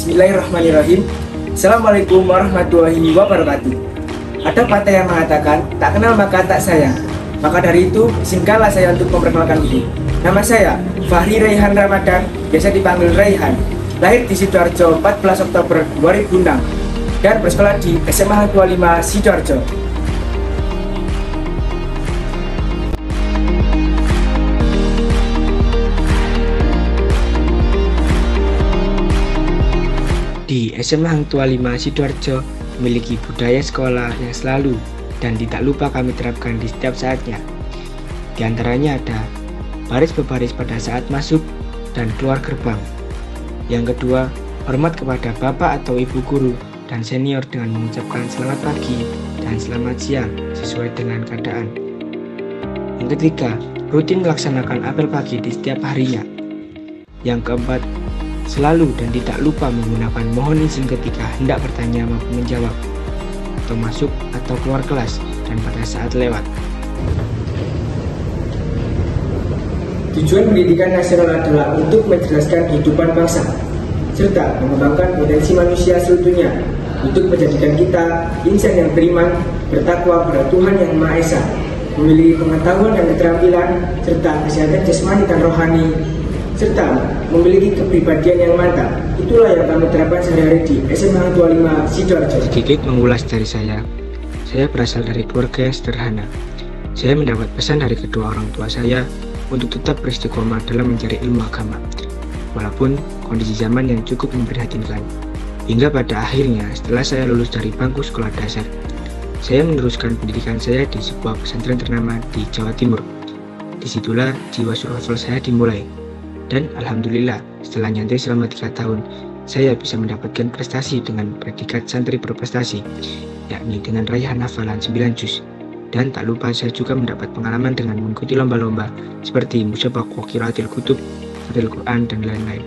Bismillahirrahmanirrahim. Assalamualaikum warahmatullahi wabarakatuh. Ada patah yang mengatakan, tak kenal maka tak sayang. Maka dari itu, izinkanlah saya untuk memperkenalkan diri. Nama saya Fahri Raihan Ramadan, biasa dipanggil Raihan. Lahir di Sidoarjo 14 Oktober 2006 dan bersekolah di SMA Hang Tuah 5 Sidoarjo. Di SMA Hang Tuah 5 Sidoarjo memiliki budaya sekolah yang selalu dan tidak lupa kami terapkan di setiap saatnya. Di antaranya ada baris berbaris pada saat masuk dan keluar gerbang. Yang kedua, hormat kepada bapak atau ibu guru dan senior dengan mengucapkan selamat pagi dan selamat siang sesuai dengan keadaan. Yang ketiga, rutin melaksanakan apel pagi di setiap harinya. Yang keempat, selalu dan tidak lupa menggunakan mohon izin ketika hendak bertanya maupun menjawab, atau masuk atau keluar kelas, dan pada saat lewat. Tujuan pendidikan nasional adalah untuk mencerdaskan kehidupan bangsa, serta mengembangkan potensi manusia seutuhnya, untuk menjadikan kita insan yang beriman, bertakwa pada Tuhan Yang Maha Esa, memiliki pengetahuan dan keterampilan, serta kesehatan jasmani dan rohani, serta memiliki kepribadian yang mantap. Itulah yang kami terapkan sehari-hari di SMA Hang Tuah 5 Sidoarjo. Sedikit mengulas dari saya berasal dari keluarga yang sederhana. Saya mendapat pesan dari kedua orang tua saya untuk tetap beristiqomah dalam mencari ilmu agama, walaupun kondisi zaman yang cukup memprihatinkan. Hingga pada akhirnya, setelah saya lulus dari bangku sekolah dasar, saya meneruskan pendidikan saya di sebuah pesantren ternama di Jawa Timur. Disitulah jiwa survival saya dimulai. Dan alhamdulillah, setelah nyantri selama 3 tahun, saya bisa mendapatkan prestasi dengan predikat santri berprestasi, yakni dengan raihan hafalan 9 juz. Dan tak lupa saya juga mendapat pengalaman dengan mengikuti lomba-lomba seperti Musabaqah Qiraatil Kutub, Fadhil Quran, dan lain-lain.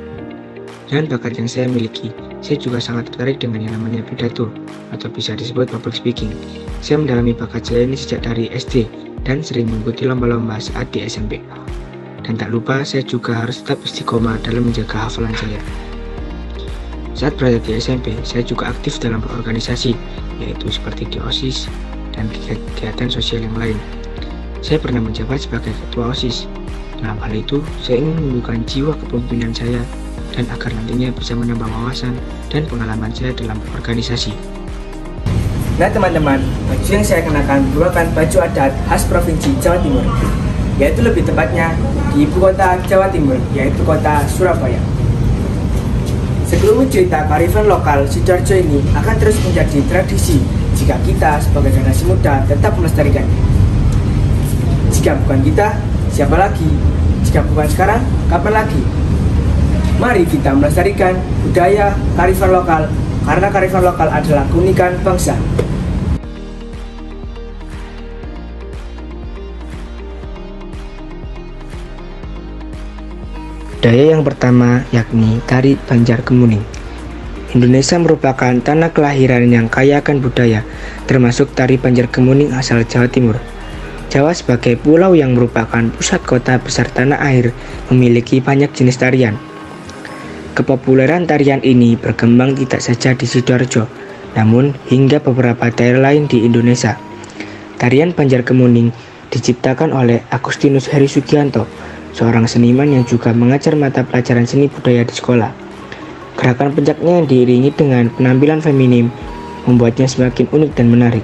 Dan bakat yang saya miliki, saya juga sangat tertarik dengan yang namanya pidato, atau bisa disebut public speaking. Saya mendalami bakat saya ini sejak dari SD, dan sering mengikuti lomba-lomba saat di SMP. Dan tak lupa saya juga harus tetap istiqomah dalam menjaga hafalan saya. Saat berada di SMP, saya juga aktif dalam berorganisasi, yaitu seperti di OSIS dan kegiatan sosial yang lain. Saya pernah menjabat sebagai ketua OSIS. Dalam hal itu, saya ingin menunjukkan jiwa kepemimpinan saya dan agar nantinya bisa menambah wawasan dan pengalaman saya dalam berorganisasi. Nah teman-teman, baju yang saya kenakan merupakan baju adat khas Provinsi Jawa Timur, yaitu lebih tepatnya di ibu kota Jawa Timur, yaitu kota Surabaya. Sebelum cerita kearifan lokal, Sidoarjo ini akan terus menjadi tradisi jika kita sebagai generasi muda tetap melestarikannya. Jika bukan kita, siapa lagi? Jika bukan sekarang, kapan lagi? Mari kita melestarikan budaya kearifan lokal, karena kearifan lokal adalah keunikan bangsa. Budaya yang pertama yakni tari Banjar Kemuning. Indonesia merupakan tanah kelahiran yang kaya akan budaya, termasuk tari Banjar Kemuning asal Jawa Timur. Jawa sebagai pulau yang merupakan pusat kota besar tanah air memiliki banyak jenis tarian. Kepopuleran tarian ini berkembang tidak saja di Sidoarjo, namun hingga beberapa daerah lain di Indonesia. Tarian Banjar Kemuning diciptakan oleh Agustinus Heri Sugianto, seorang seniman yang juga mengajar mata pelajaran seni budaya di sekolah. Gerakan pencaknya yang diiringi dengan penampilan feminim membuatnya semakin unik dan menarik.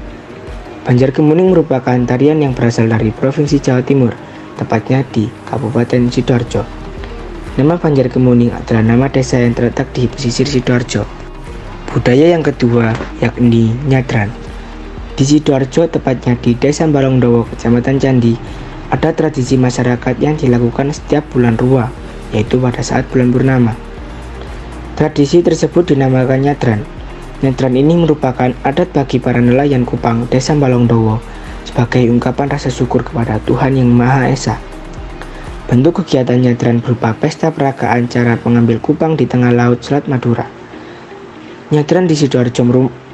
Banjar Kemuning merupakan tarian yang berasal dari Provinsi Jawa Timur, tepatnya di Kabupaten Sidoarjo. Nama Banjar Kemuning adalah nama desa yang terletak di pesisir Sidoarjo. Budaya yang kedua yakni nyadran. Di Sidoarjo, tepatnya di Desa Balongdowo, Kecamatan Candi, ada tradisi masyarakat yang dilakukan setiap bulan Rua, yaitu pada saat bulan purnama. Tradisi tersebut dinamakan nyadran. Nyadran ini merupakan adat bagi para nelayan Kupang Desa Balongdowo sebagai ungkapan rasa syukur kepada Tuhan Yang Maha Esa. Bentuk kegiatan nyadran berupa pesta peragaan cara pengambil kupang di tengah laut Selat Madura. Nyadran di Sidoarjo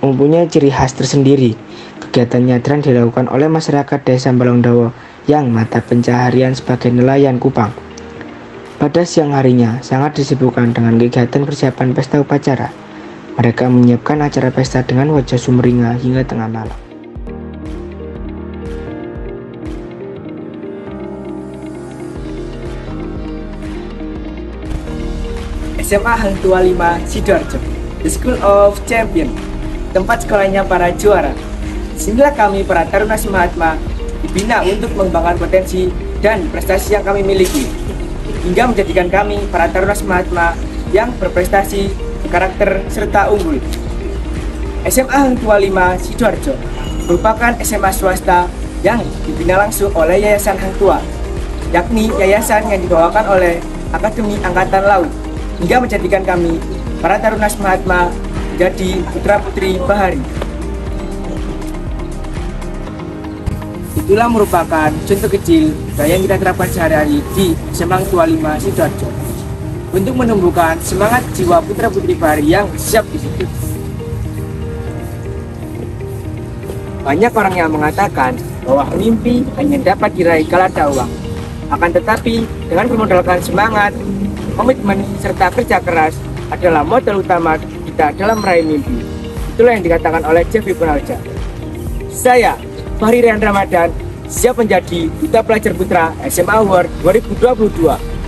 mempunyai ciri khas tersendiri. Kegiatan nyadran dilakukan oleh masyarakat Desa Balongdowo yang mata pencaharian sebagai nelayan kupang. Pada siang harinya sangat disibukkan dengan kegiatan persiapan pesta upacara. Mereka menyiapkan acara pesta dengan wajah sumringah hingga tengah malam. SMA Hang Tua 5 Sidoarjo, The School of Champion, tempat sekolahnya para juara. Sinilah kami para Taruna Mahatma dibina untuk mengembangkan potensi dan prestasi yang kami miliki, hingga menjadikan kami para Taruna Mahatma yang berprestasi, berkarakter, serta unggul. SMA Hang Tua 5 Sidoarjo merupakan SMA swasta yang dibina langsung oleh Yayasan Hang Tua, yakni yayasan yang dibawakan oleh Akademi Angkatan Laut, hingga menjadikan kami para Taruna Mahatma menjadi putra-putri bahari. Itulah merupakan contoh kecil budaya yang kita terapkan sehari-hari di SMA Hang Tua 5 Sidoarjo untuk menumbuhkan semangat jiwa putra-putri bahari yang siap disiplin. Banyak orang yang mengatakan bahwa mimpi hanya dapat diraih kala ada uang. Akan tetapi, dengan bermodalkan semangat, komitmen, serta kerja keras adalah modal utama kita dalam meraih mimpi. Itulah yang dikatakan oleh Jeffrey Penalja. Saya, Fahri Rian Ramadan, siap menjadi Duta Pelajar Putra SMA Award 2022.